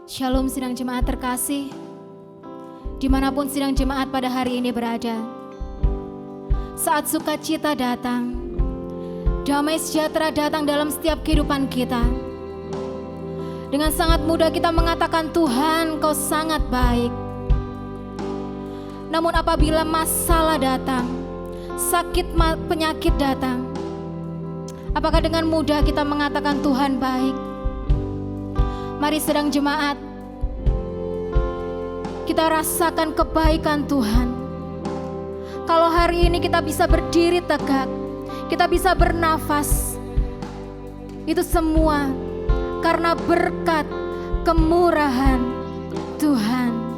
Shalom sidang jemaat terkasih, dimanapun sidang jemaat pada hari ini berada. Saat sukacita datang, damai sejahtera datang dalam setiap kehidupan kita. Dengan sangat mudah kita mengatakan, Tuhan, Kau sangat baik. Namun apabila masalah datang, sakit penyakit datang, apakah dengan mudah kita mengatakan Tuhan baik? Mari sedang jemaat, kita rasakan kebaikan Tuhan. Kalau hari ini kita bisa berdiri tegak, kita bisa bernafas, itu semua karena berkat kemurahan Tuhan.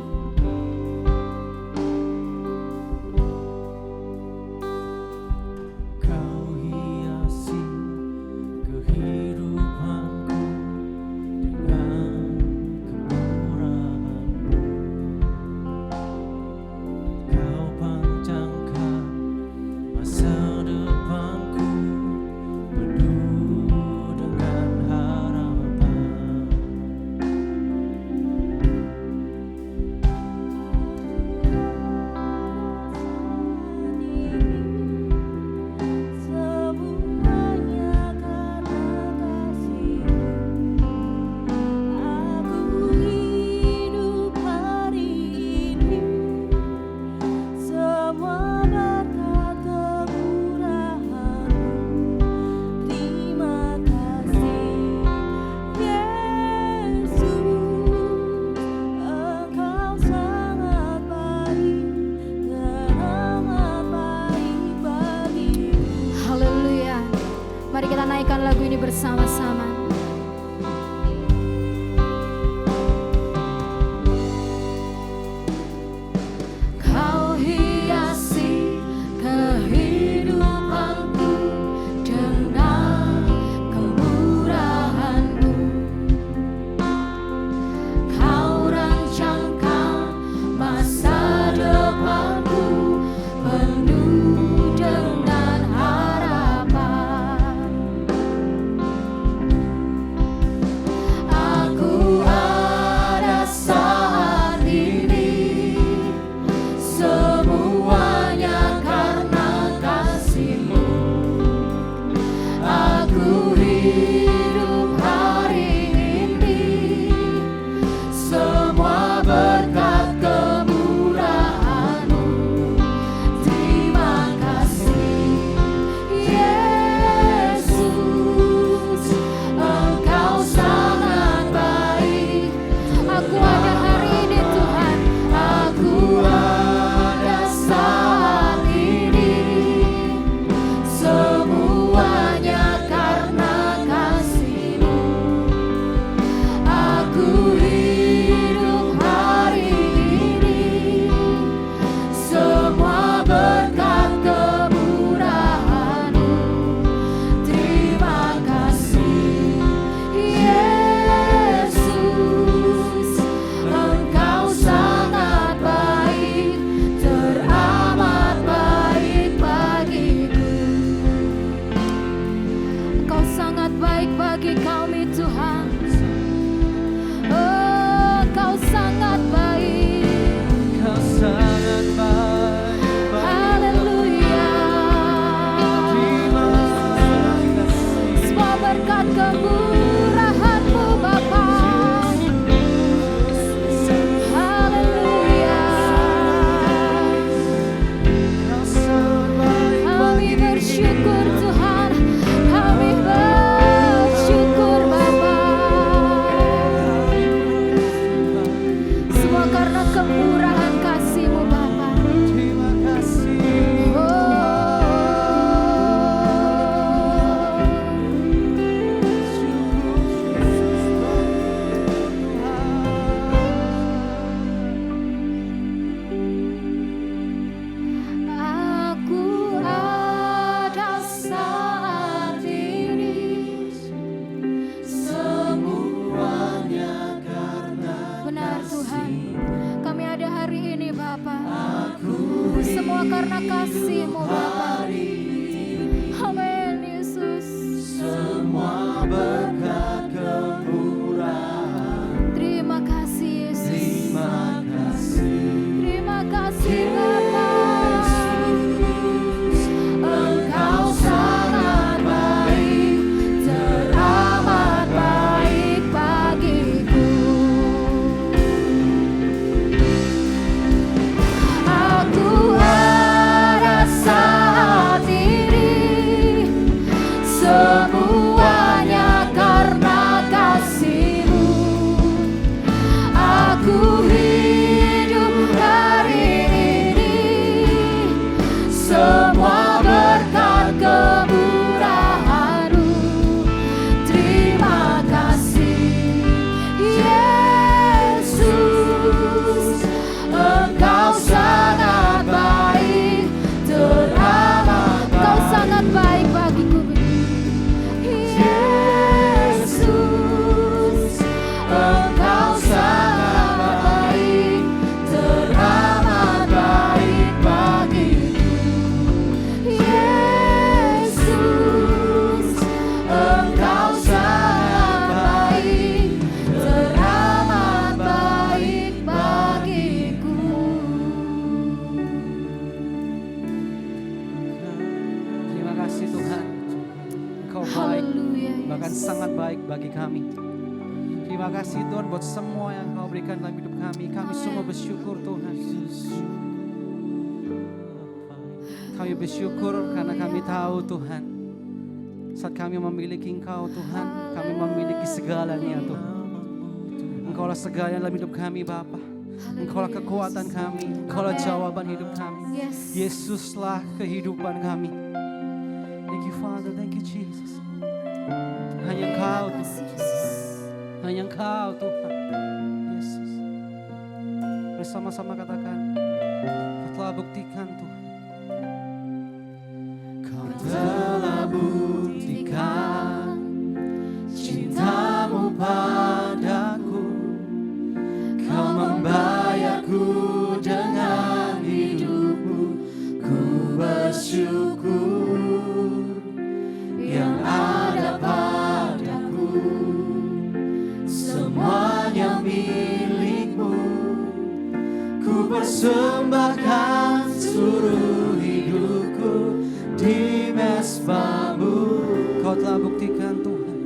Mari kita naikkan lagu ini bersama-sama. Kau hiasi kehidupanku dengan kemurahan-Mu. Kau rancangkan masa depanku penuh dengan harapan. Terima kasih. sangat baik bagi kami. Terima kasih Tuhan buat semua yang Kau berikan dalam hidup kami. Kami semua bersyukur Tuhan. Kami bersyukur karena kami tahu Tuhan, saat kami memiliki Engkau Tuhan, kami memiliki segalanya Tuhan. Engkaulah segalanya dalam hidup kami Bapa. Engkaulah kekuatan kami, Engkaulah jawaban hidup kami. Yesuslah kehidupan kami. Thank you Father, thank you Jesus. Hanya Engkau Tuhan, hanya Engkau Tuhan. Yesus. Bersama-sama katakan, Kau telah buktikan Tuhan. Kau telah buktikan cinta-Mu padaku. Kau membayarku dengan hidup-Mu. Ku bersyukur yang ada padaku. Semuanya milik-Mu. Ku persembahkan seluruh hidupku di mezbah-Mu. Kau telah buktikan Tuhan.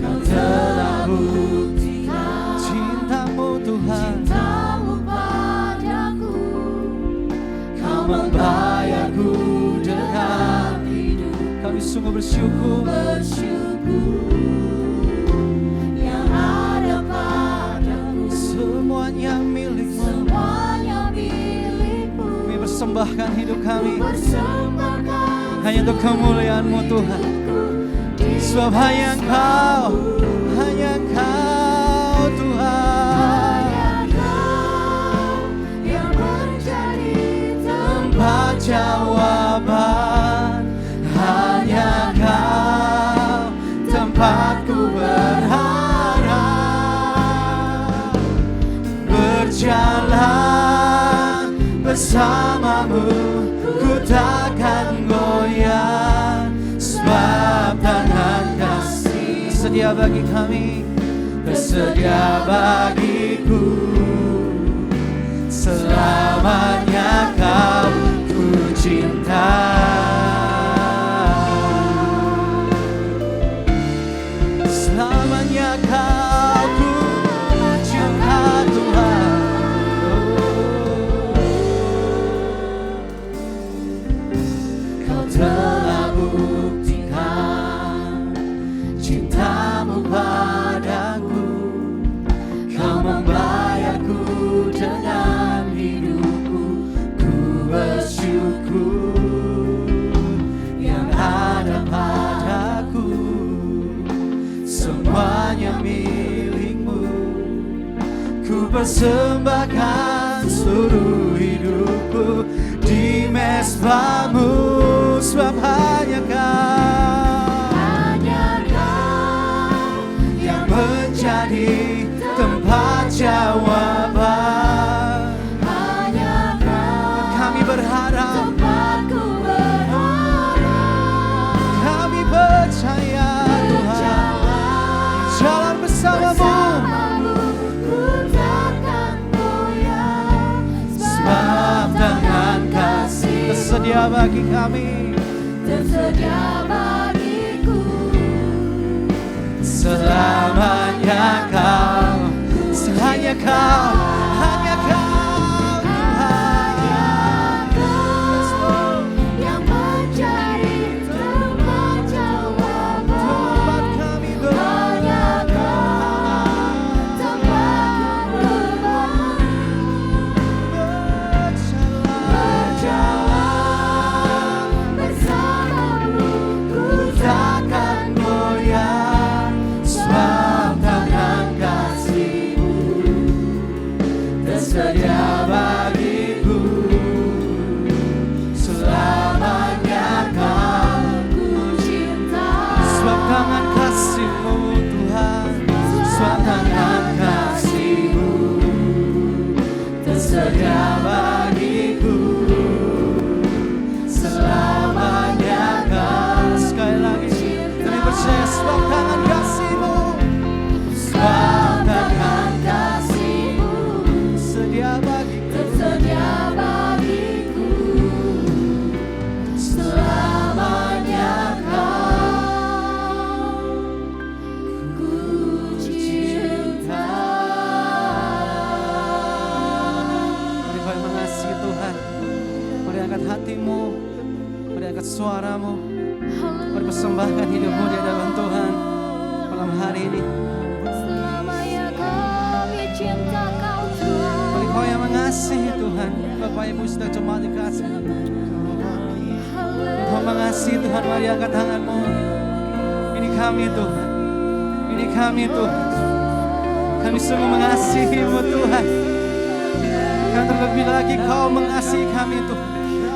Kau telah buktikan cinta-Mu Tuhan. Cinta-Mu padaku. Kau membayarku dengan hidup. Kami sungguh bersyukur. Yang ada padaku. Semuanya milik-Mu. Semuanya milik-Mu. Kami persembahkan hidup kami hanya untuk kemuliaan-Mu Tuhan. Sebab hanya Engkau, hanya Engkau Tuhan, yang menjadi tempat jawaban. Hanya Engkau tempatku berharap. Berjalan bersama-Mu, ku takkan goyah. Sebab tangan kasih tersedia bagi kami, tersedia bagiku. Selamanya Kau ku cinta. Selamanya Kau ku cinta Tuhan. Kau telah buktikan cinta-Mu padaku. Kau membayarku dengan hidupku. Ku bersyukur yang ada padaku. Semuanya milik-Mu. Ku persembahkan seluruh hidupku di mezbah-Mu. Sebab hanya Kau, hanya Kau yang menjadi tempat jawaban. Hanya Kau kami berharap, tempatku berharap. Kami percaya Tuhan, jalan bersama-Mu, ku takkan goyah. Sebab tangan kasih tersedia bagi kami, tersedia bagiku. Selamanya Kau, hanya Kau, hanya Kau Tuhan, yang menjadi tempat jawaban. Tempat kami hanya Kau, tempat berbahagia. Berjalan bersama-Mu, ku takkan goyah. Sebab tangan kasih-Mu tersedia bagiku. Selamanya Kau ku cinta. Sebab tangan kasih-Mu Tuhan, sebab tangan kasih-Mu tersedia bagiku. Selamanya Kau. Sekali lagi kami percaya, sebab tangan kasih-Mu, sebab tangan kasih-Mu sedia bagiku. angkat hatimu, mari angkat suaramu, mari persembahkan hidupmu di hadapan Tuhan malam hari ini. Selamanya kami cinta Kau Tuhan. Mari Kau yang mengasihi Tuhan, Bapak Ibu sudah jemaat dikasih. Tuhan mengasihi Tuhan, mari angkat tanganmu. Ini kami Tuhan, ini kami Tuhan. Kami sungguh mengasihi-Mu Tuhan. Karena terlebih lagi Kau mengasihi kami Tuhan.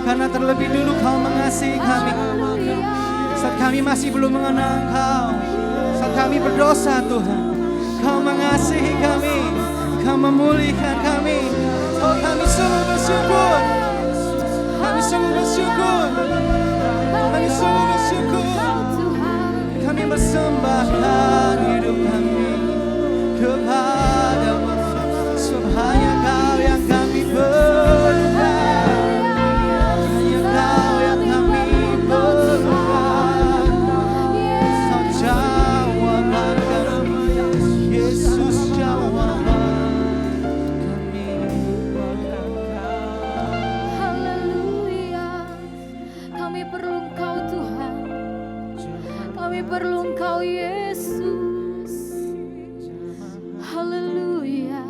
Karena terlebih dulu Kau mengasihi kami. Saat kami masih belum mengenal Kau, saat kami berdosa Tuhan, Kau mengasihi kami, Kau memulihkan kami. Oh, kami sungguh bersyukur. Kami sungguh bersyukur. Kami sungguh bersyukur. Kami bersembahkan hidup kami kepadamu. Hanya Kau yang kami perlukan. Hanya Kau yang kami perlukan. Kau jawaban kami, Yesus jawaban kami. Haleluya. Kami perlu Engkau Tuhan. Kami perlu Engkau Yesus. Haleluya.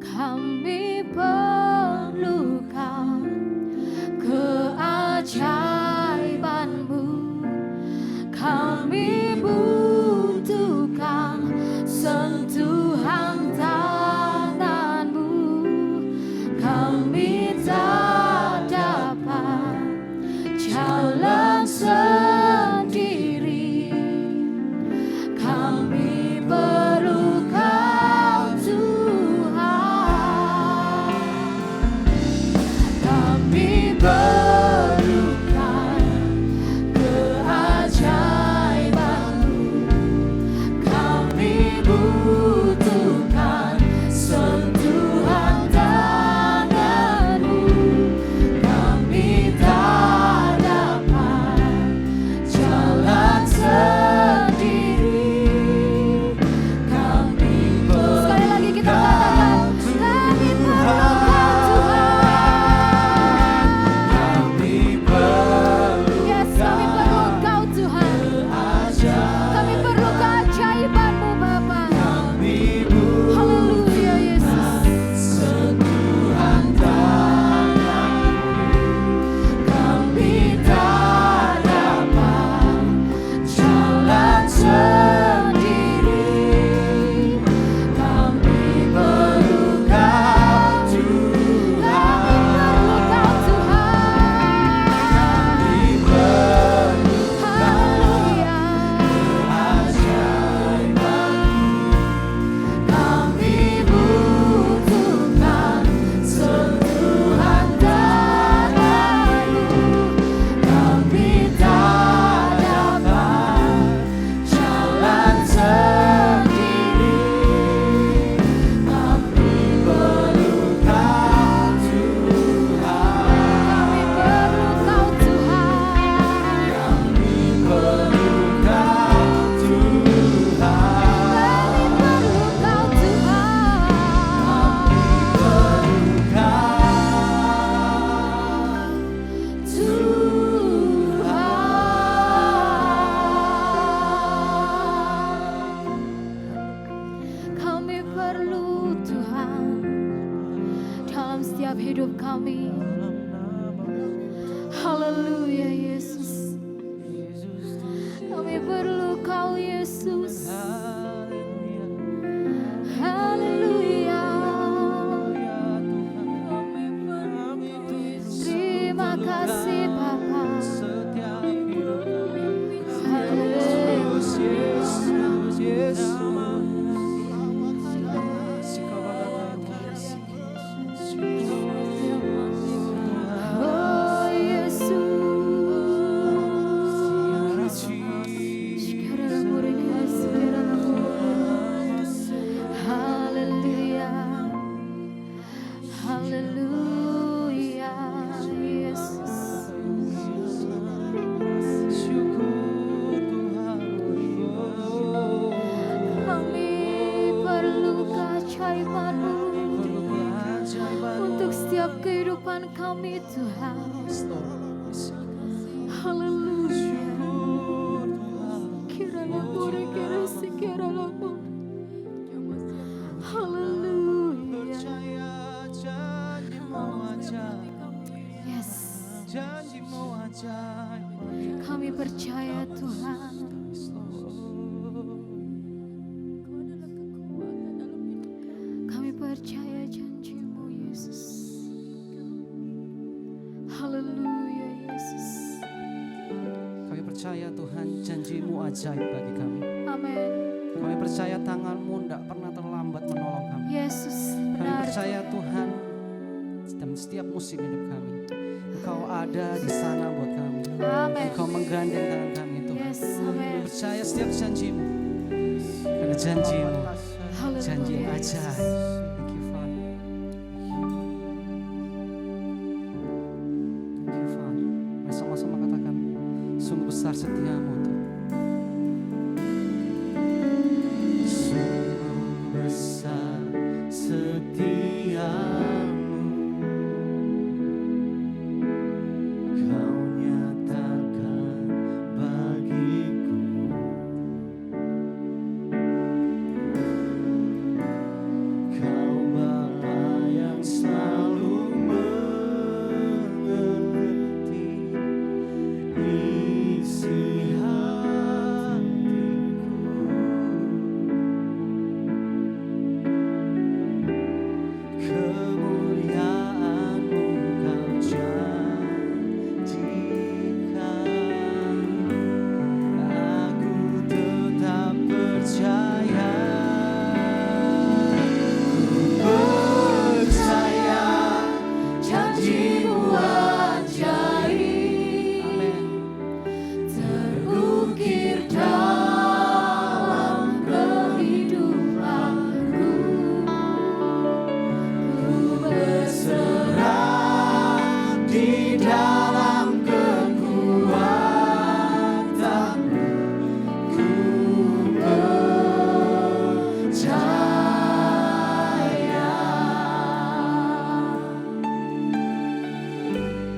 Kami perlukan keajaiban-Mu. Kami butuhkan sentuhan tangan-Mu. Kami tak dapat jalan sendiri. Kami perlu Kau Tuhan. Kami perlukan keajaiban-Mu. Kami butuhkan sentuhan tangan-Mu. Kami tak dapat jalan sendiri. Kami perlu. Sekali lagi kita katakan, kami perlu Kau Tuhan. Kami perlu Yes, kami perlu Kau Tuhan. Kami perlu keajaiban-Mu Bapa. Haleluya Yesus. sentuhan tangan. Kami tak dapat jalan sendiri. Kami perlu Kau Tuhan. Kami perlu Kau Tuhan. Haleluya. Kami butuhkan sentuhan tangan-Mu. Kami tak dapat jalan sendiri. Kami perlu Kau Tuhan. Kami perlu Kau Tuhan. Kami perlu Kau Kami perlu Tuhan dalam setiap hidup kami. Haleluya Yesus. Kami perlu Kau Yesus. Haleluya. Kami perlu Kau Yesus. Terima kasih Bapa. setiap hidup kami. Haleluya. Yesus, Yesus. Oh Yesus. dalam kehidupan kami Tuhan. Yes, Lord. Yes, Haleluya. syukur Tuhan. Kiranya boleh kira sekiranya haleluya. Percaya janjimu ajaib. Yes. Janjimu ajaib. Kami percaya Tuhan. Yes, Lord. Kami percaya janjimu Yesus. Haleluya Yesus. Kami percaya Tuhan janjimu ajaib bagi kami. Amin. Kami percaya tanganmu tidak pernah terlambat menolong kami. Yesus Kami benar. percaya Tuhan dalam setiap musim hidup kami. Engkau ada di sana buat kami. Amin. Engkau menggandeng tangan kami Tuhan. Yes, Kami amin. percaya setiap janjimu. Karena janjimu janji yang Haleluya. ajaib. Thank you, Father. Thank you, Father. Mari sama-sama katakan, sungguh besar setiamu Tuhan. Sungguh besar setiamu, Kau nyatakan bagiku. Kau Bapa yang selalu mengerti isi hatiku. Kemuliaan-Mu Kau janjikan. Aku tetap percaya. Percaya janjimu ajaib. Amin. Terukir dalam kehidupanku. Ku Berserah di dalam kekuatan-Mu. Ku percaya.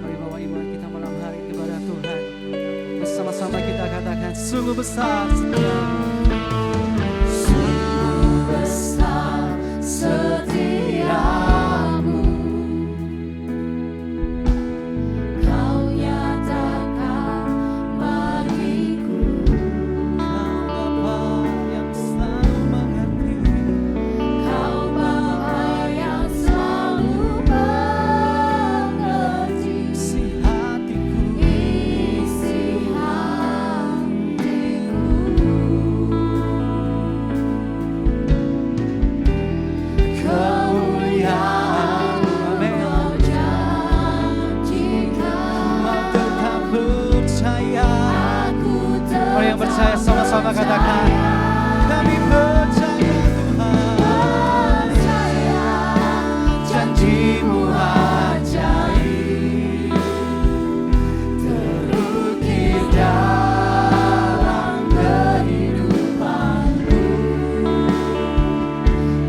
Mari bawa iman kita malam hari ini kepada Tuhan. Bersama-sama kita katakan, sungguh besar setiamu. Sungguh besar setiamu, Kau nyatakan bagiku. Kau Bapa yang selalu mengerti Kau Bapa yang selalu mengerti isi hatiku. isi hatiku. Kemuliaan Amin. Kau janjikan. Mau tetap percaya. Aku Orang yang percaya sama-sama katakan, kami percaya Tuhan. percaya Janjimu ajaib. terukir dalam kehidupanku.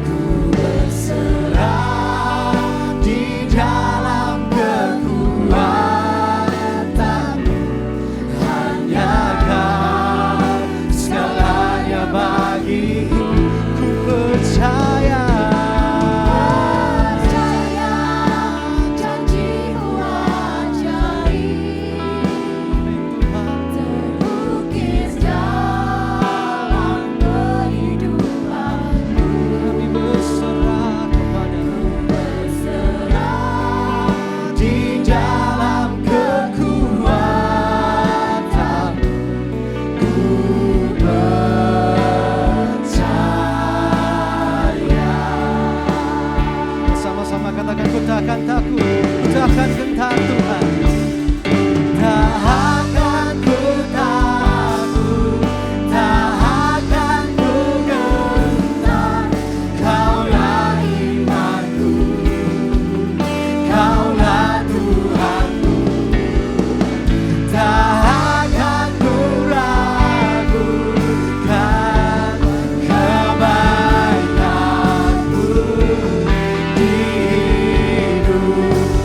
Ku berserah Di dalam kekuatan-Mu. Hanya Kau segalanya bagiku. Ku percaya. percaya janjimu ajaib. Terukir dalam kehidupanku. Kami berserah kepadamu. Berserah Di dalam kekuatan Ku percaya. Sama-sama katakan, ku tak akan takut, ku tak akan gentar Tuhan. Tak akan ku takut, tak akan ku gentar. Kaulah imanku, Kaulah Tuhanku. Tak akan ku ragukan kebaikan-Mu di hidup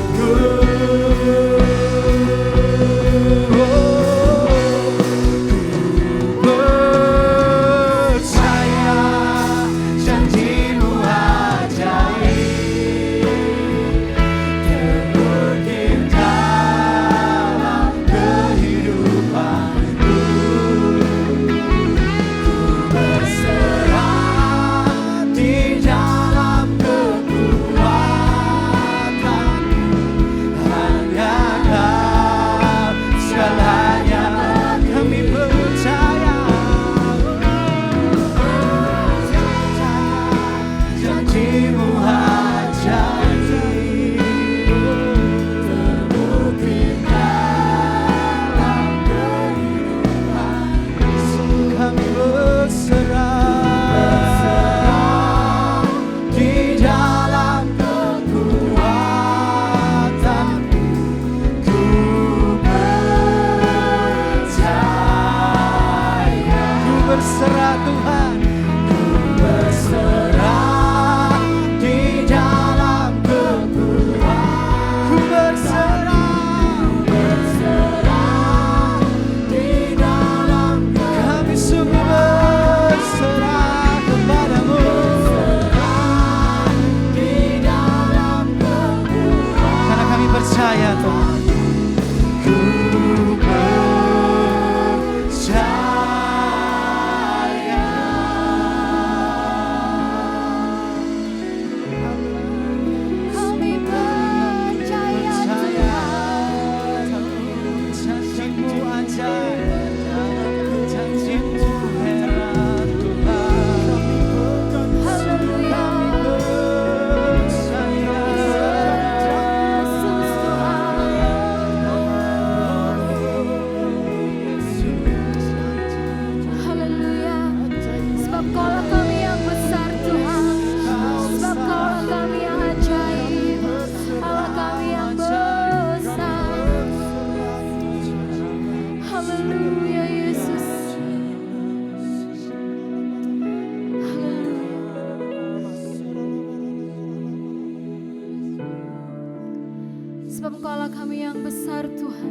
Sebab Engkaulah kami yang besar Tuhan.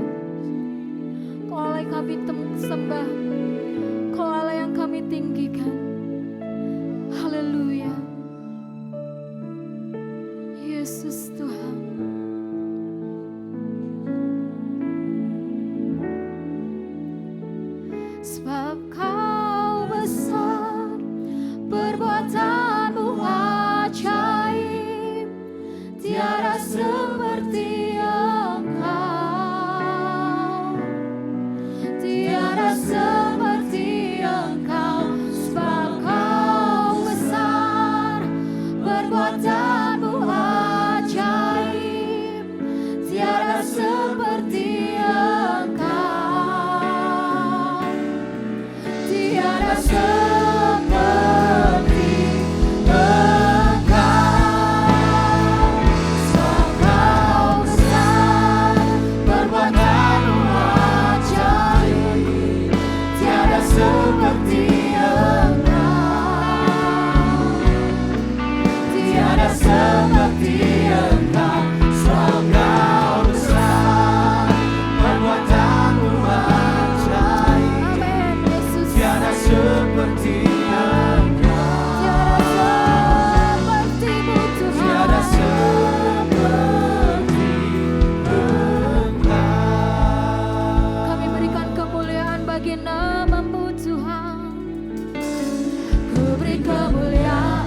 Engkaulah yang kami sembah. Engkaulah yang kami tinggikan. Haleluya. Yesus Tuhan. Sebab Kau besar, perbuatanmu ajaib, tiada seperti Engkau, tiada seperti Engkau. Sebab Kau besar, perbuatanmu ajaib, tiada seperti Engkau, tiada seperti Engkau. Sebab Kau besar, perbuatanmu ajaib, tiada seperti Engkau, tiada seperti Engkau. Sebab Kau besar, perbuatanmu ajaib, Amin Yesus. tiada seperti Engkau, Tiada seperti-Mu Tuhan. tiada seperti Engkau. Kami berikan kemuliaan bagi nama-Mu Tuhan. Ku beri kemuliaan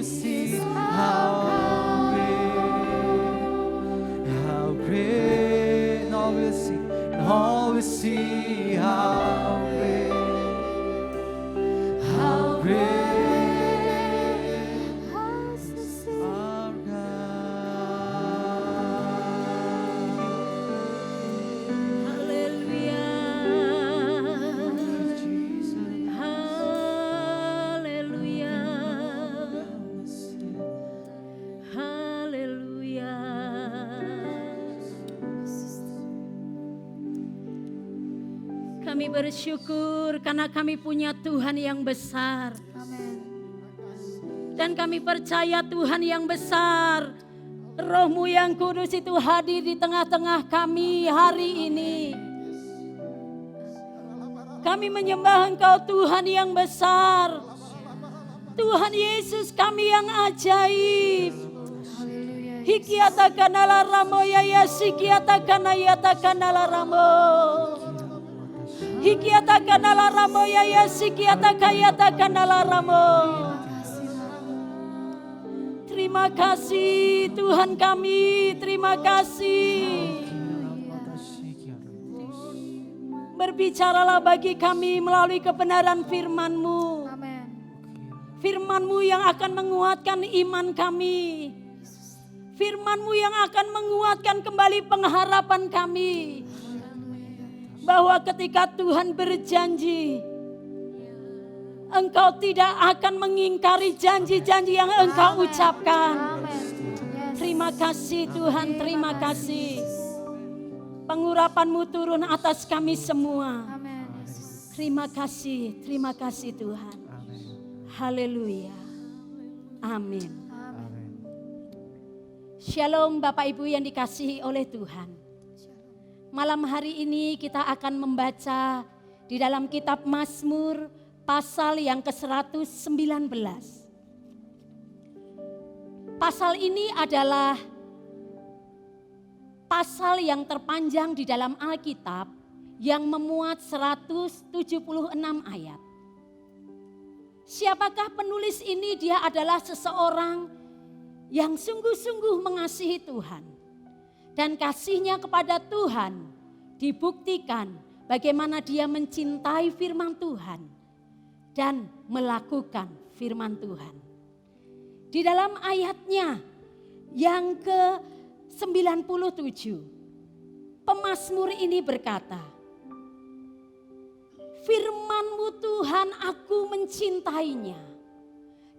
see how great, and all will see, and all will see how great our God. Haleluya. Jesus. Haleluya. Haleluya. Kami bersyukur karena kami punya Tuhan yang besar. Dan kami percaya Tuhan yang besar, Roh-Mu yang kudus itu hadir di tengah-tengah kami hari ini. Kami menyembah Engkau Tuhan yang besar, Tuhan Yesus kami yang ajaib. Hikiata kanala ramo ya sikiata kanayata kanala ramo. Hikiata kanala ramo ya sikiata kayata kanala ramo. Terima kasih Tuhan kami, terima kasih. Berbicaralah bagi kami melalui kebenaran firman-Mu. Firman-Mu yang akan menguatkan iman kami. Firman-Mu yang akan menguatkan kembali pengharapan kami. Bahwa ketika Tuhan berjanji, Engkau tidak akan mengingkari janji-janji yang Engkau ucapkan. Terima kasih Tuhan, terima kasih. Pengurapan-Mu turun atas kami semua. Terima kasih Tuhan. Haleluya. Amin. Shalom Bapak Ibu yang dikasihi oleh Tuhan. Malam hari ini kita akan membaca di dalam kitab Mazmur pasal yang ke-119. Pasal ini adalah pasal yang terpanjang di dalam Alkitab yang memuat 176 ayat. Siapakah penulis ini? Dia adalah seseorang yang sungguh-sungguh mengasihi Tuhan. Dan kasihnya kepada Tuhan dibuktikan bagaimana dia mencintai firman Tuhan dan melakukan firman Tuhan. Di dalam ayatnya yang ke-97, pemazmur ini berkata, firman-Mu Tuhan aku mencintainya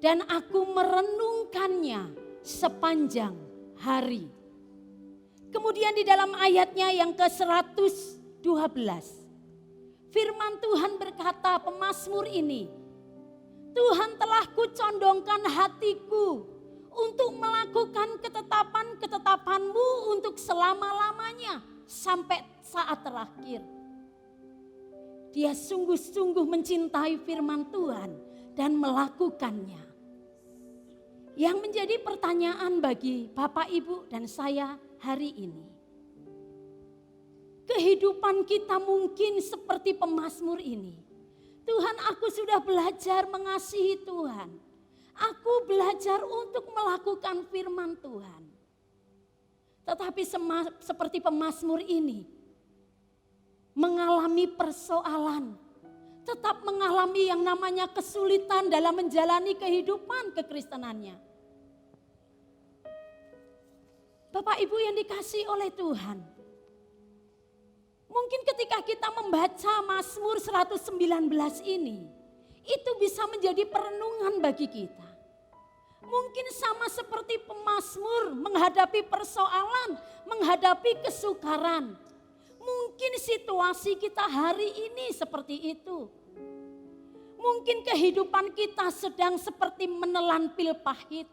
dan aku merenungkannya sepanjang hari. Kemudian di dalam ayatnya yang ke-112, firman Tuhan berkata pemazmur ini, Tuhan telah kucondongkan hatiku untuk melakukan ketetapan-ketetapan-Mu untuk selama-lamanya sampai saat terakhir. Dia sungguh-sungguh mencintai firman Tuhan dan melakukannya. Yang menjadi pertanyaan bagi Bapak Ibu dan saya hari ini. Kehidupan kita mungkin seperti pemazmur ini. Tuhan, aku sudah belajar mengasihi Tuhan. Aku belajar untuk melakukan firman Tuhan. Tetapi seperti pemazmur ini, mengalami persoalan, tetap mengalami yang namanya kesulitan dalam menjalani kehidupan kekristenannya. Bapak Ibu yang dikasihi oleh Tuhan, mungkin ketika kita membaca Mazmur 119 ini, itu bisa menjadi perenungan bagi kita. Mungkin sama seperti pemazmur menghadapi persoalan, menghadapi kesukaran. Mungkin situasi kita hari ini seperti itu. Mungkin kehidupan kita sedang seperti menelan pil pahit.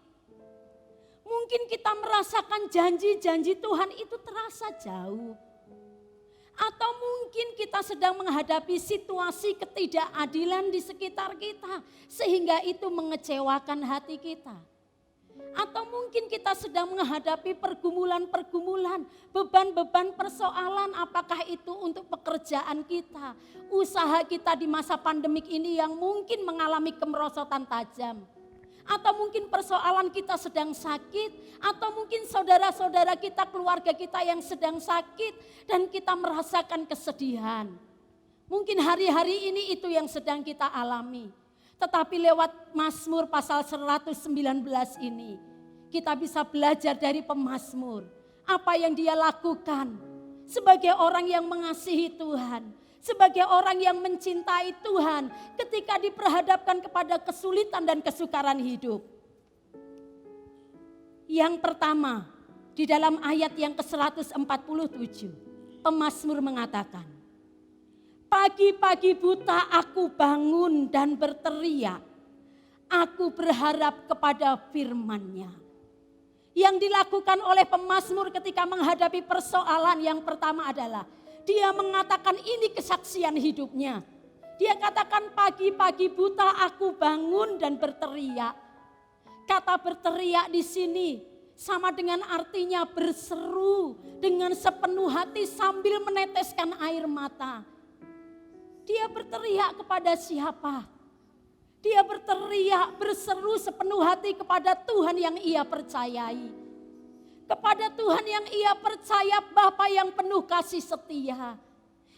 Mungkin kita merasakan janji-janji Tuhan itu terasa jauh. Atau mungkin kita sedang menghadapi situasi ketidakadilan di sekitar kita sehingga itu mengecewakan hati kita. Atau mungkin kita sedang menghadapi pergumulan-pergumulan, beban-beban persoalan, apakah itu untuk pekerjaan kita, usaha kita di masa pandemik ini yang mungkin mengalami kemerosotan tajam. Atau mungkin persoalan kita sedang sakit, atau mungkin saudara-saudara kita, keluarga kita yang sedang sakit dan kita merasakan kesedihan. Mungkin hari-hari ini itu yang sedang kita alami. Tetapi lewat Mazmur pasal 119 ini, kita bisa belajar dari pemazmur. Apa yang dia lakukan sebagai orang yang mengasihi Tuhan, sebagai orang yang mencintai Tuhan ketika diperhadapkan kepada kesulitan dan kesukaran hidup. Yang pertama, di dalam ayat yang ke-147, pemazmur mengatakan, pagi-pagi buta aku bangun dan berteriak, aku berharap kepada firman-Nya. Yang dilakukan oleh pemazmur ketika menghadapi persoalan yang pertama adalah dia mengatakan ini kesaksian hidupnya. Dia katakan pagi-pagi buta aku bangun dan berteriak. Kata berteriak di sini sama dengan artinya berseru dengan sepenuh hati sambil meneteskan air mata. Dia berteriak kepada siapa? Dia berteriak, berseru sepenuh hati kepada Tuhan yang ia percayai. Kepada Tuhan yang ia percaya, Bapa yang penuh kasih setia.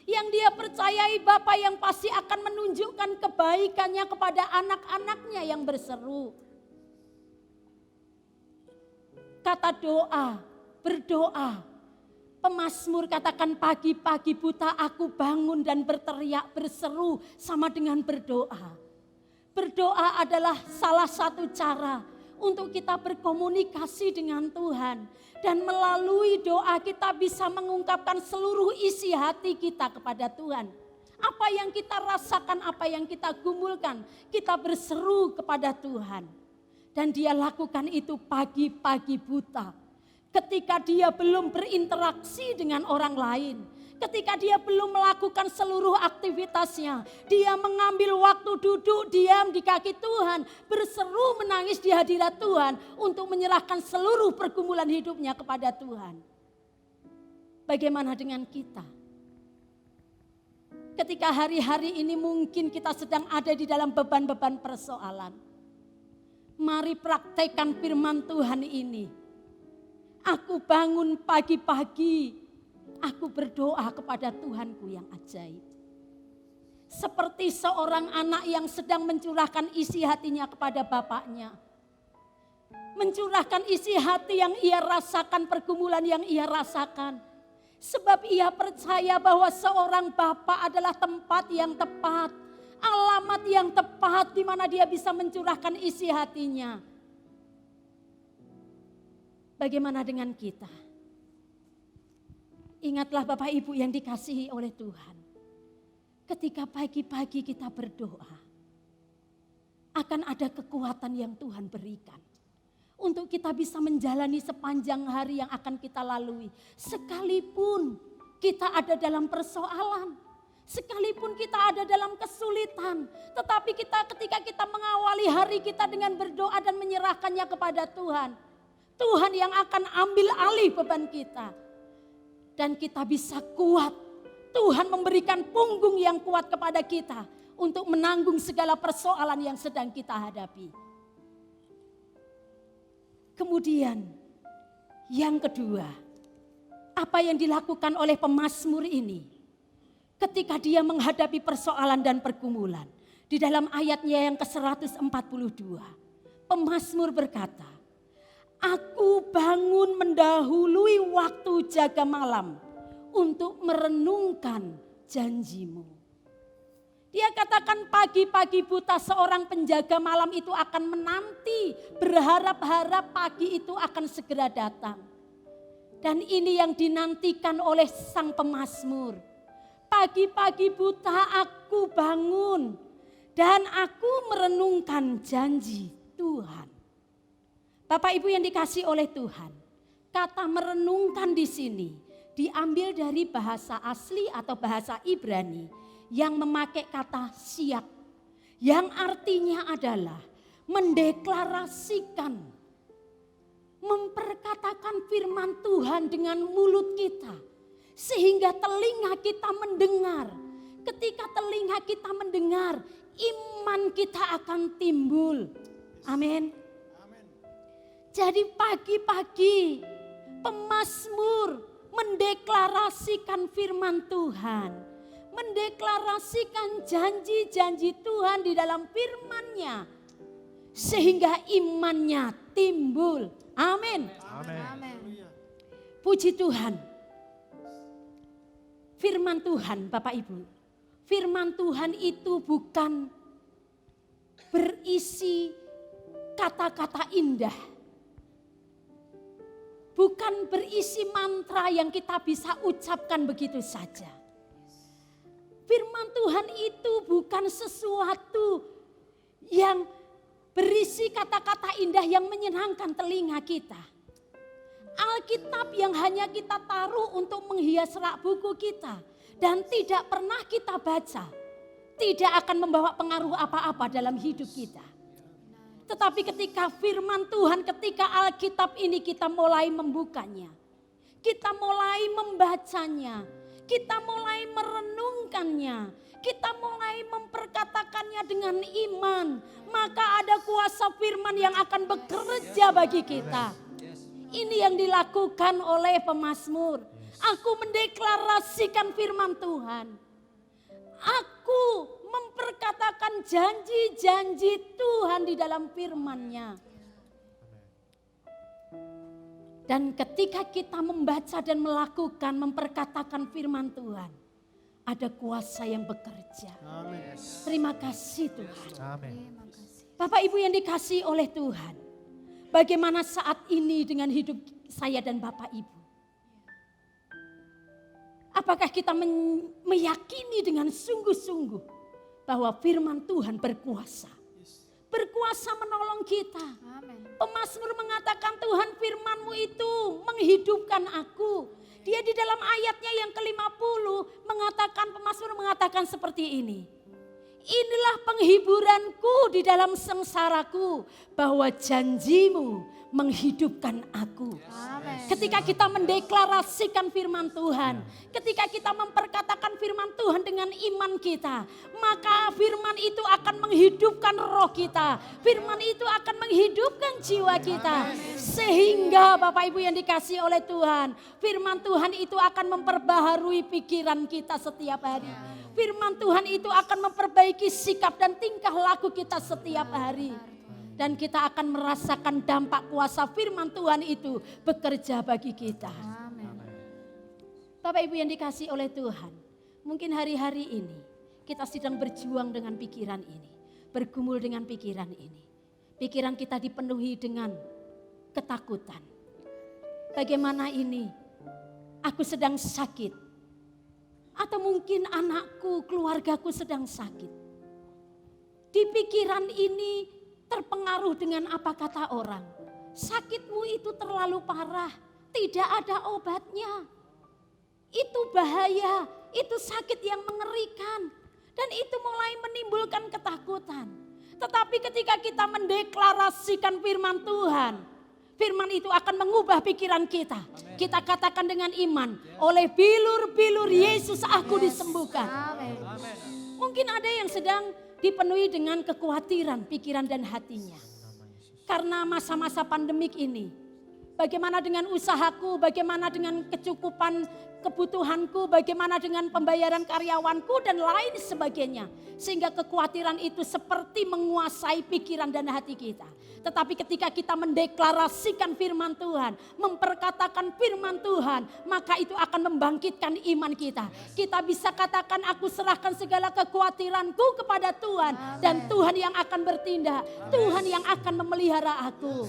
Yang dia percayai Bapa yang pasti akan menunjukkan kebaikannya kepada anak-anaknya yang berseru. Kata doa, berdoa. Pemazmur katakan pagi-pagi buta aku bangun dan berteriak, berseru sama dengan berdoa. Berdoa adalah salah satu cara untuk kita berkomunikasi dengan Tuhan. Dan melalui doa kita bisa mengungkapkan seluruh isi hati kita kepada Tuhan. Apa yang kita rasakan, apa yang kita gumulkan, kita berseru kepada Tuhan. Dan dia lakukan itu pagi-pagi buta. Ketika dia belum berinteraksi dengan orang lain. Ketika dia belum melakukan seluruh aktivitasnya, dia mengambil waktu duduk diam di kaki Tuhan, berseru menangis di hadirat Tuhan untuk menyerahkan seluruh pergumulan hidupnya kepada Tuhan. Bagaimana dengan kita? Ketika hari-hari ini mungkin kita sedang ada di dalam beban-beban persoalan. Mari praktekkan firman Tuhan ini. Aku bangun pagi-pagi. Aku berdoa kepada Tuhanku yang ajaib. Seperti seorang anak yang sedang mencurahkan isi hatinya kepada bapaknya. Mencurahkan isi hati yang ia rasakan, pergumulan yang ia rasakan. Sebab ia percaya bahwa seorang bapak adalah tempat yang tepat. Alamat yang tepat di mana dia bisa mencurahkan isi hatinya. Bagaimana dengan kita? Ingatlah Bapak Ibu yang dikasihi oleh Tuhan. Ketika pagi-pagi kita berdoa, akan ada kekuatan yang Tuhan berikan. Untuk kita bisa menjalani sepanjang hari yang akan kita lalui. Sekalipun kita ada dalam persoalan. Sekalipun kita ada dalam kesulitan. Tetapi ketika kita mengawali hari kita dengan berdoa dan menyerahkannya kepada Tuhan. Tuhan yang akan ambil alih beban kita. Dan kita bisa kuat. Tuhan memberikan punggung yang kuat kepada kita. Untuk menanggung segala persoalan yang sedang kita hadapi. Kemudian yang kedua. Apa yang dilakukan oleh pemazmur ini. Ketika dia menghadapi persoalan dan pergumulan. Di dalam ayatnya yang ke-142. Pemazmur berkata. Aku bangun mendahului waktu jaga malam untuk merenungkan janjimu. Dia katakan pagi-pagi buta seorang penjaga malam itu akan menanti, berharap-harap pagi itu akan segera datang. Dan ini yang dinantikan oleh sang pemazmur. Pagi-pagi buta aku bangun dan aku merenungkan janji Tuhan. Bapak Ibu yang dikasih oleh Tuhan, kata merenungkan di sini diambil dari bahasa asli atau bahasa Ibrani yang memakai kata syak, yang artinya adalah mendeklarasikan, memperkatakan firman Tuhan dengan mulut kita sehingga telinga kita mendengar. Ketika telinga kita mendengar, iman kita akan timbul. Amin. Jadi pagi-pagi pemazmur mendeklarasikan firman Tuhan. Mendeklarasikan janji-janji Tuhan di dalam firman-Nya. Sehingga imannya timbul. Amin. Puji Tuhan. Firman Tuhan Bapak Ibu. Firman Tuhan itu bukan berisi kata-kata indah. Bukan berisi mantra yang kita bisa ucapkan begitu saja. Firman Tuhan itu bukan sesuatu yang berisi kata-kata indah yang menyenangkan telinga kita. Alkitab yang hanya kita taruh untuk menghias rak buku kita dan tidak pernah kita baca, tidak akan membawa pengaruh apa-apa dalam hidup kita. Tetapi ketika firman Tuhan, ketika Alkitab ini kita mulai membukanya, kita mulai membacanya, kita mulai merenungkannya, kita mulai memperkatakannya dengan iman, maka ada kuasa firman yang akan bekerja bagi kita. Ini yang dilakukan oleh pemazmur. Aku mendeklarasikan firman Tuhan. Aku memperkatakan janji-janji Tuhan di dalam firman-Nya. Dan ketika kita membaca dan melakukan, memperkatakan firman Tuhan, ada kuasa yang bekerja. Amin. Terima kasih Tuhan. Amin. Bapak Ibu yang dikasihi oleh Tuhan, bagaimana saat ini dengan hidup saya dan Bapak Ibu? Apakah kita meyakini dengan sungguh-sungguh bahwa firman Tuhan berkuasa? Berkuasa menolong kita. Pemazmur mengatakan, Tuhan firman-Mu itu menghidupkan aku. Dia di dalam ayatnya yang ke-50 mengatakan, pemazmur mengatakan seperti ini. Inilah penghiburanku di dalam sengsaraku, bahwa janji-Mu menghidupkan aku. Ketika kita mendeklarasikan firman Tuhan, ketika kita memperkatakan firman Tuhan dengan iman kita, maka firman itu akan menghidupkan roh kita. Firman itu akan menghidupkan jiwa kita. Sehingga Bapak Ibu yang dikasihi oleh Tuhan, firman Tuhan itu akan memperbaharui pikiran kita setiap hari. Firman Tuhan itu akan memperbaiki sikap dan tingkah laku kita setiap hari. Dan kita akan merasakan dampak kuasa firman Tuhan itu bekerja bagi kita. Bapak Ibu yang dikasihi oleh Tuhan, mungkin hari-hari ini kita sedang berjuang dengan pikiran ini. Bergumul dengan pikiran ini. Pikiran kita dipenuhi dengan ketakutan. Bagaimana ini? Aku sedang sakit. Atau mungkin anakku, keluargaku sedang sakit. Di pikiran ini terpengaruh dengan apa kata orang. Sakitmu itu terlalu parah, tidak ada obatnya. Itu bahaya, itu sakit yang mengerikan. Dan itu mulai menimbulkan ketakutan. Tetapi ketika kita mendeklarasikan firman Tuhan, firman itu akan mengubah pikiran kita. Amen. Kita katakan dengan iman, oleh bilur-bilur Yesus aku disembuhkan. Amen. Mungkin ada yang sedang dipenuhi dengan kekhawatiran pikiran dan hatinya. Karena masa-masa pandemik ini, bagaimana dengan usahaku, bagaimana dengan kecukupan kebutuhanku, bagaimana dengan pembayaran karyawanku dan lain sebagainya. Sehingga kekhawatiran itu seperti menguasai pikiran dan hati kita. Tetapi ketika kita mendeklarasikan firman Tuhan, memperkatakan firman Tuhan, maka itu akan membangkitkan iman kita. Kita bisa katakan, aku serahkan segala kekhawatiranku kepada Tuhan. Dan Tuhan yang akan bertindak, Tuhan yang akan memelihara aku.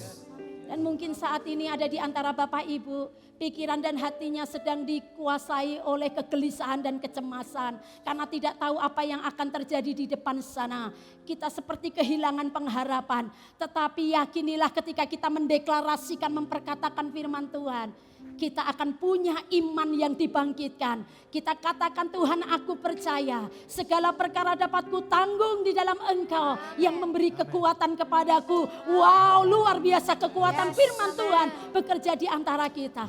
Dan mungkin saat ini ada di antara Bapak Ibu, pikiran dan hatinya sedang dikuasai oleh kegelisahan dan kecemasan. Karena tidak tahu apa yang akan terjadi di depan sana. Kita seperti kehilangan pengharapan. Tetapi yakinilah ketika kita mendeklarasikan, memperkatakan firman Tuhan, kita akan punya iman yang dibangkitkan. Kita katakan, Tuhan aku percaya segala perkara dapat ku tanggung di dalam Engkau yang memberi kekuatan kepadaku. Wow, luar biasa kekuatan firman Tuhan bekerja di antara kita.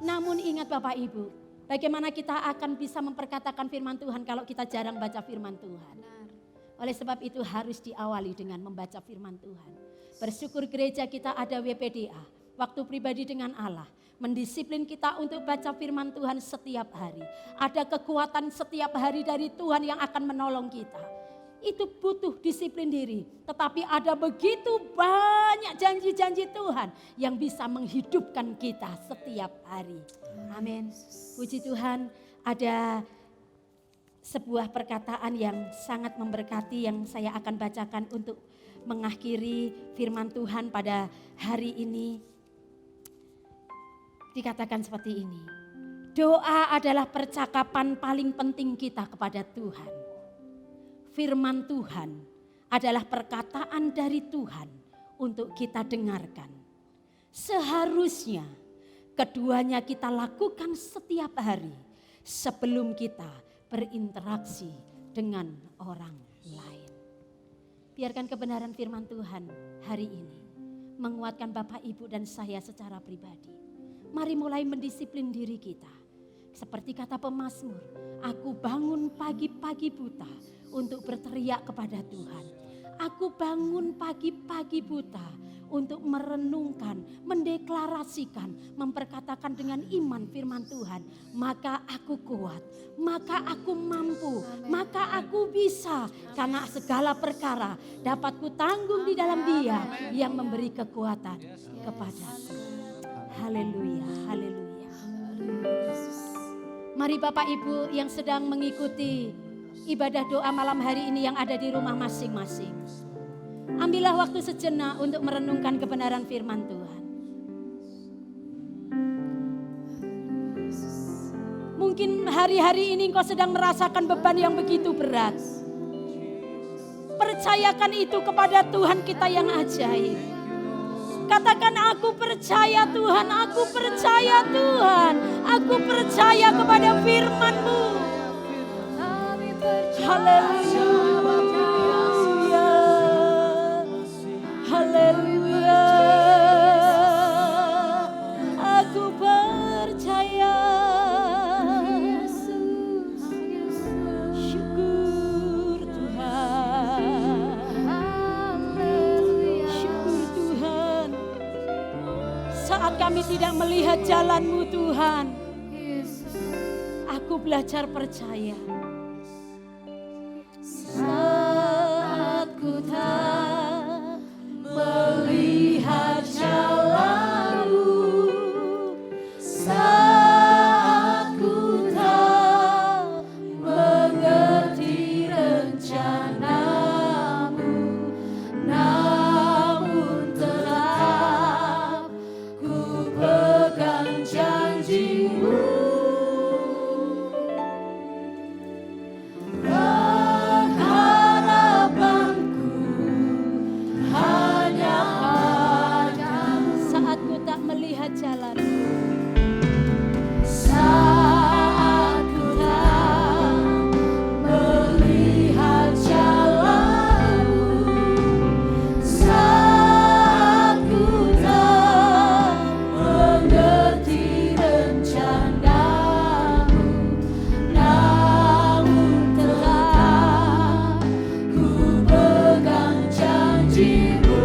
Namun ingat Bapak Ibu, bagaimana kita akan bisa memperkatakan firman Tuhan kalau kita jarang baca firman Tuhan. Oleh sebab itu harus diawali dengan membaca firman Tuhan. Bersyukur gereja kita ada WPDA, waktu pribadi dengan Allah. Mendisiplin kita untuk baca firman Tuhan setiap hari. Ada kekuatan setiap hari dari Tuhan yang akan menolong kita. Itu butuh disiplin diri. Tetapi ada begitu banyak janji-janji Tuhan yang bisa menghidupkan kita setiap hari. Amin. Puji Tuhan, ada sebuah perkataan yang sangat memberkati yang saya akan bacakan untuk mengakhiri firman Tuhan pada hari ini. Dikatakan seperti ini. Doa adalah percakapan paling penting kita kepada Tuhan. Firman Tuhan adalah perkataan dari Tuhan untuk kita dengarkan. Seharusnya keduanya kita lakukan setiap hari sebelum kita berinteraksi dengan orang lain. Biarkan kebenaran firman Tuhan hari ini menguatkan Bapak, Ibu dan saya secara pribadi. Mari mulai mendisiplin diri kita. Seperti kata pemazmur, aku bangun pagi-pagi buta untuk berteriak kepada Tuhan. Aku bangun pagi-pagi buta untuk merenungkan, mendeklarasikan, memperkatakan dengan iman firman Tuhan. Maka aku kuat, maka aku mampu, maka aku bisa. Karena segala perkara dapat kutanggung di dalam Dia yang memberi kekuatan kepadaku. Haleluya, haleluya. Mari Bapak Ibu yang sedang mengikuti ibadah doa malam hari ini yang ada di rumah masing-masing. Ambillah waktu sejenak untuk merenungkan kebenaran firman Tuhan. Mungkin hari-hari ini engkau sedang merasakan beban yang begitu berat. Percayakan itu kepada Tuhan kita yang ajaib. Katakan, aku percaya Tuhan, aku percaya Tuhan, aku percaya kepada firman-Mu. Haleluya, haleluya, aku percaya. Syukur Tuhan, syukur Tuhan. Saat kami tidak melihat jalan-Mu Tuhan, aku belajar percaya. Saat ku tak melihat jalan-Mu, saat ku tak mengerti rencana-Mu, namun tetap ku pegang janji-Mu. Jalan. Saat ku tak melihat jalan-Mu, saat ku tak mengerti rencana-Mu, namun tetap ku pegang janji-Mu.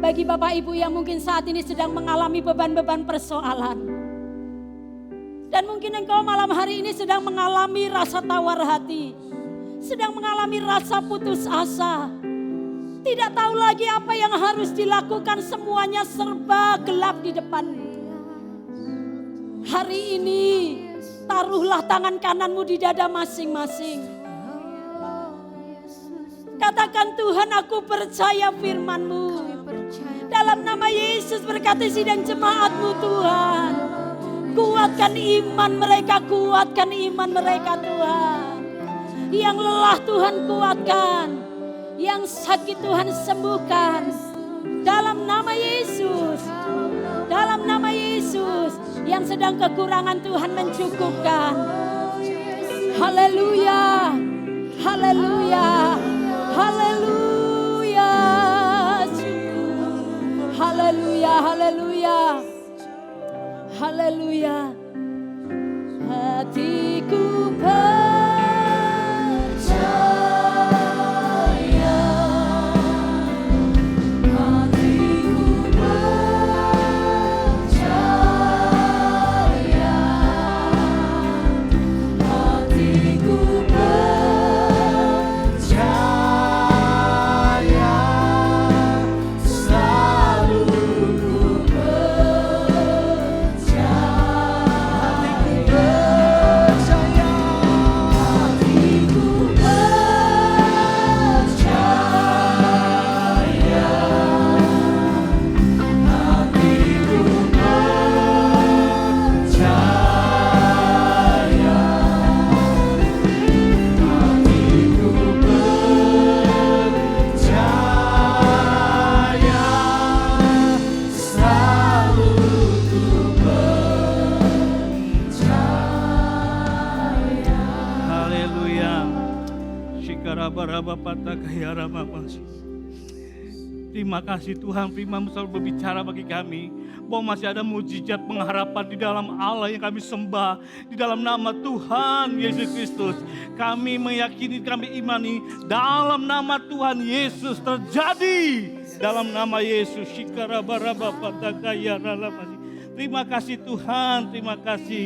Bagi Bapak Ibu yang mungkin saat ini sedang mengalami beban-beban persoalan. Dan mungkin engkau malam hari ini sedang mengalami rasa tawar hati. Sedang mengalami rasa putus asa. Tidak tahu lagi apa yang harus dilakukan, semuanya serba gelap di depan. Hari ini Taruhlah tangan kananmu di dada masing-masing. Katakan, Tuhan, aku percaya firman-Mu. Dalam nama Yesus, berkati sidang jemaat-Mu, Tuhan. Kuatkan iman mereka, kuatkan iman mereka, Tuhan. Yang lelah Tuhan kuatkan, yang sakit Tuhan sembuhkan. Dalam nama Yesus, dalam nama Yesus, yang sedang kekurangan Tuhan mencukupkan. Haleluya, haleluya, haleluya, haleluya, haleluya, haleluya. Hatiku percaya, hatiku percaya, hatiku percaya, selalu ku Terima kasih Tuhan, firman-Mu selalu berbicara bagi kami bahwa masih ada mujizat pengharapan di dalam Allah yang kami sembah, di dalam nama Tuhan Yesus Kristus. Kami meyakini, kami imani dalam nama Tuhan Yesus terjadi. Dalam nama Yesus. Terima kasih Tuhan, terima kasih.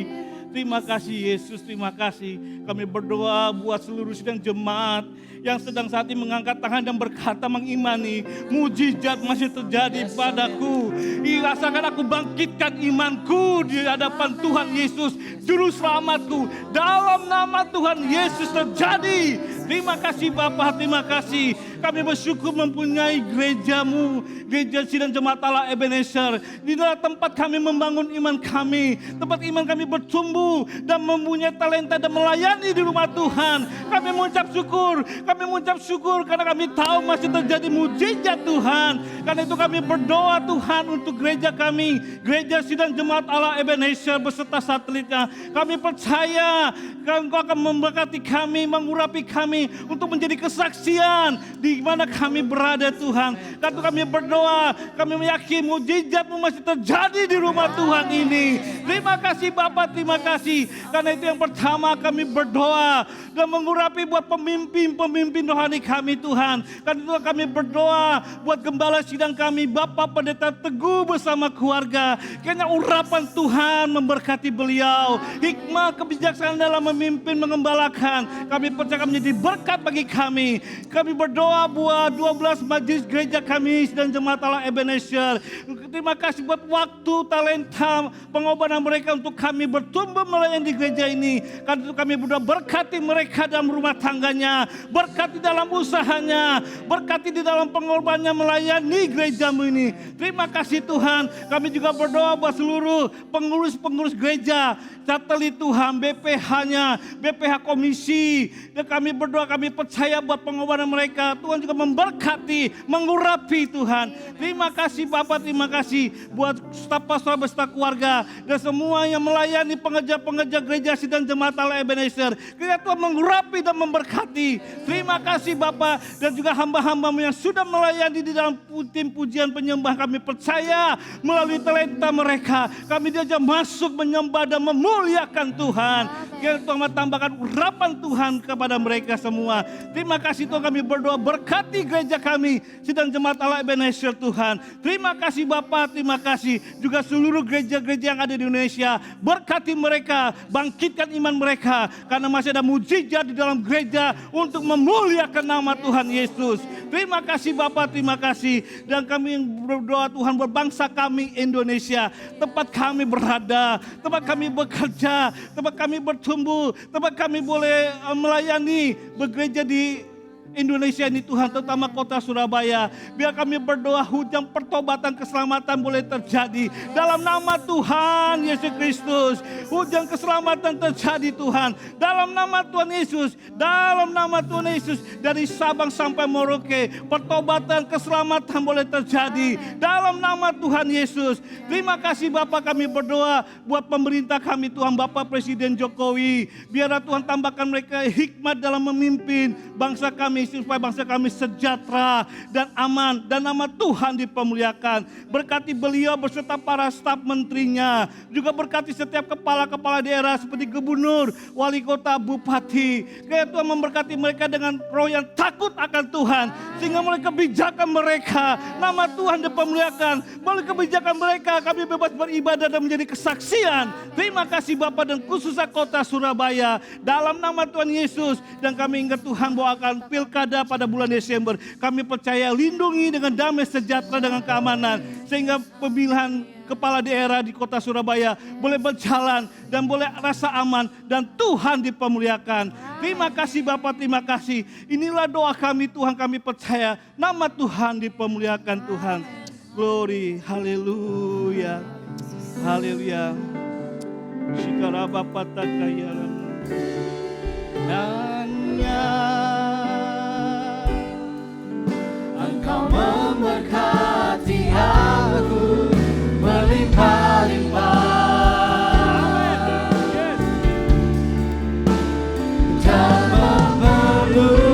Terima kasih Yesus, terima kasih. Kami berdoa buat seluruh sidang jemaat yang sedang saat ini mengangkat tangan dan berkata mengimani mujizat masih terjadi padaku. Rasakan aku bangkitkan imanku di hadapan Tuhan Yesus, Juru Selamatku. Dalam nama Tuhan Yesus terjadi. Terima kasih Bapa, terima kasih. Kami bersyukur mempunyai gereja-Mu, gereja sidang jemaat Allah Ebenezer. Di dalam tempat kami membangun iman kami, tempat iman kami bertumbuh dan mempunyai talenta dan melayani di rumah Tuhan. Kami mengucap syukur karena kami tahu masih terjadi mujizat Tuhan. Karena itu kami berdoa Tuhan untuk gereja kami, gereja sidang jemaat Allah Ebenezer beserta satelitnya. Kami percaya Engkau akan memberkati kami, mengurapi kami untuk menjadi kesaksian di mana kami berada Tuhan. Karena kami berdoa, kami meyakini mujizat-Mu masih terjadi di rumah Tuhan ini. Terima kasih Bapak, terima kasih. Karena itu yang pertama kami berdoa dan mengurapi buat pemimpin rohani kami Tuhan. Karena itu kami berdoa buat gembala sidang kami, Bapak Pendeta Teguh bersama keluarga. Kiranya urapan Tuhan memberkati beliau. Hikmah kebijaksanaan dalam memimpin mengembalakan. Kami percaya menjadi berkat bagi kami. Kami berdoa buat 12 majelis gereja kami dan jemaat Allah Ebenezer. Terima kasih buat waktu, talenta, pengorbanan mereka untuk kami bertumbuh melayani di gereja ini. Karena itu kami berdoa berkati mereka dalam rumah tangganya, berkati dalam usahanya, berkati di dalam pengorbanannya melayani gereja-Mu ini. Terima kasih Tuhan. Kami juga berdoa buat seluruh pengurus-pengurus gereja, satelit Tuhan, BPH-nya, BPH komisi. Dan kami berdoa, kami percaya buat pengorbanan mereka. Tuhan juga memberkati, mengurapi Tuhan. Terima kasih Bapak, terima kasih buat staf pastoral beserta keluarga dan semua yang melayani pengejar-pengejar gereja sidang jemaat Allah Ebenezer. Kiranya Tuhan mengurapi dan memberkati. Terima kasih Bapak dan juga hamba-hamba-Mu yang sudah melayani di dalam tim pujian penyembah. Kami percaya melalui talenta mereka kami diajak masuk menyembah dan memuliakan Tuhan. Kiranya Tuhan tambahkan urapan Tuhan kepada mereka semua. Terima kasih Tuhan, kami berdoa berkat berkati gereja kami, Sidang Jemaat Allah Ebenezer Tuhan. Terima kasih Bapa, terima kasih juga seluruh gereja-gereja yang ada di Indonesia. Berkati mereka, bangkitkan iman mereka, karena masih ada mujizat di dalam gereja untuk memuliakan nama Tuhan Yesus. Terima kasih Bapa, terima kasih. Dan kami berdoa Tuhan berbangsa kami Indonesia, tempat kami berada, tempat kami bekerja, tempat kami bertumbuh, tempat kami boleh melayani, bergereja di Indonesia ini Tuhan, terutama kota Surabaya. Biar kami berdoa hujan pertobatan keselamatan boleh terjadi dalam nama Tuhan Yesus Kristus. Hujan keselamatan terjadi Tuhan dalam nama Tuhan Yesus, dalam nama Tuhan Yesus. Dari Sabang sampai Merauke, pertobatan keselamatan boleh terjadi dalam nama Tuhan Yesus. Terima kasih Bapak, kami berdoa buat pemerintah kami Tuhan, Bapak Presiden Jokowi. Biarlah Tuhan tambahkan mereka hikmat dalam memimpin bangsa kami, supaya bangsa kami sejahtera dan aman, dan nama Tuhan dipermuliakan. Berkati beliau beserta para staf menterinya, juga berkati setiap kepala-kepala daerah seperti gubernur, wali kota, bupati. Kayak Tuhan memberkati mereka dengan roh yang takut akan Tuhan, sehingga melalui kebijakan mereka nama Tuhan dipermuliakan. Melalui kebijakan mereka kami bebas beribadah dan menjadi kesaksian. Terima kasih Bapak, dan khususnya kota Surabaya dalam nama Tuhan Yesus. Dan kami ingat Tuhan bahwa akan pilkada pada bulan Desember. Kami percaya lindungi dengan damai sejahtera dengan keamanan, sehingga pemilihan kepala daerah di kota Surabaya boleh berjalan dan boleh rasa aman, dan Tuhan dipermuliakan. Terima kasih Bapak, terima kasih. Inilah doa kami Tuhan, kami percaya nama Tuhan dipermuliakan Tuhan. Glory, haleluya, haleluya. Shikara Bapak Takayaram. Hanya Engkau memberkati aku berlimpah-limpah, dan memperluas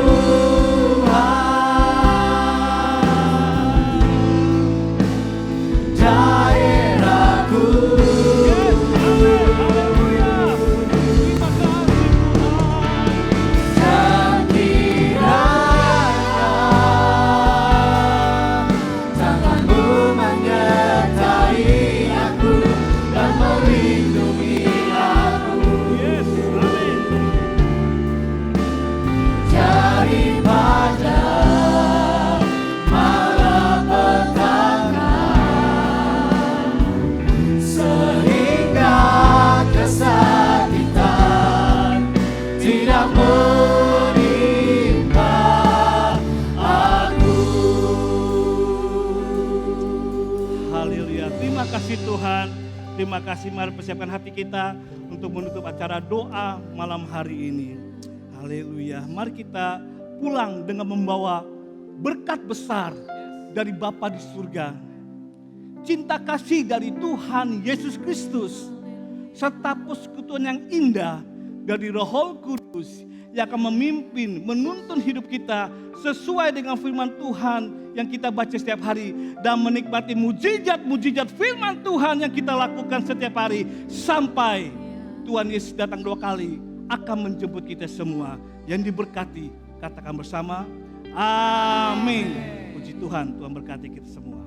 daerahku. Dan kiranya tanganmu menyertai aku dan melindungi aku daripada malapetaka, sehingga kesakitan tidak menimpa aku. Haleluya. Terima kasih Tuhan. Terima kasih. Mari persiapkan hati kita untuk menutup acara doa malam hari ini. Haleluya. Mari kita pulang dengan membawa berkat besar dari Bapa di surga, cinta kasih dari Tuhan Yesus Kristus, serta persekutuan yang indah dari Roh Kudus yang akan memimpin, menuntun hidup kita sesuai dengan firman Tuhan yang kita baca setiap hari, dan menikmati mujizat-mujizat firman Tuhan yang kita lakukan setiap hari sampai Tuhan Yesus datang 2 kali akan menjemput kita semua. Yang diberkati, katakan bersama, amin. Puji Tuhan, Tuhan berkati kita semua.